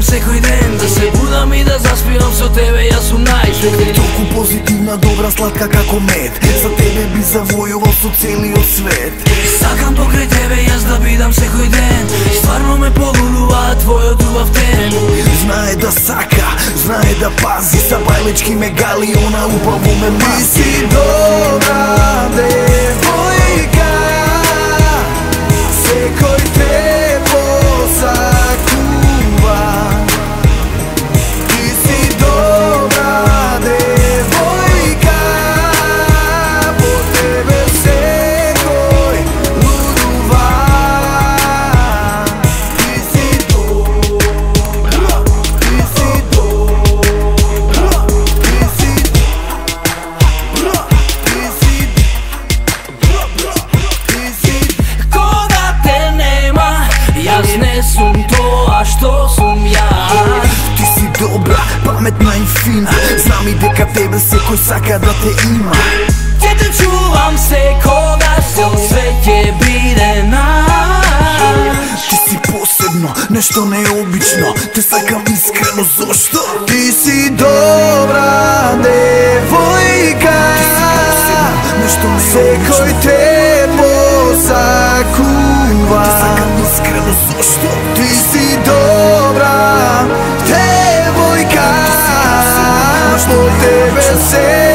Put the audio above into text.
бидам секој ден, да се будам и да заспивам со тебе, јас сум најсреќен. Толку позитивна, добра, сладка како мед, за тебе би завојувал со целиот свет. Сакам покрај тебе јас да бидам секој ден, стварно ме поголува твојот убавтен. Знае да сака, знае да пази, са бајлечки ме гали, она убаво ме мази. Ти си добра девојка, секој те посакува. Ти си добра девојка, по тебе секој лудува. Ти си добра, ти си добра, ти си добра, ти си добра, ти си. Кога те нема, јас не сум тоа што сум јас. Ти си добра, паметна и фина, знам и дека тебе секој сака да те има. Ќе те чувам секогаш, со свет ќе биде наш. Ти си посебно, нешто необично, те сакам искрено, зошто? Ти си добра девојка, нешто необично, секој те посакува. Те сакам искрено, зошто? Ти си добра девојка, по тебе се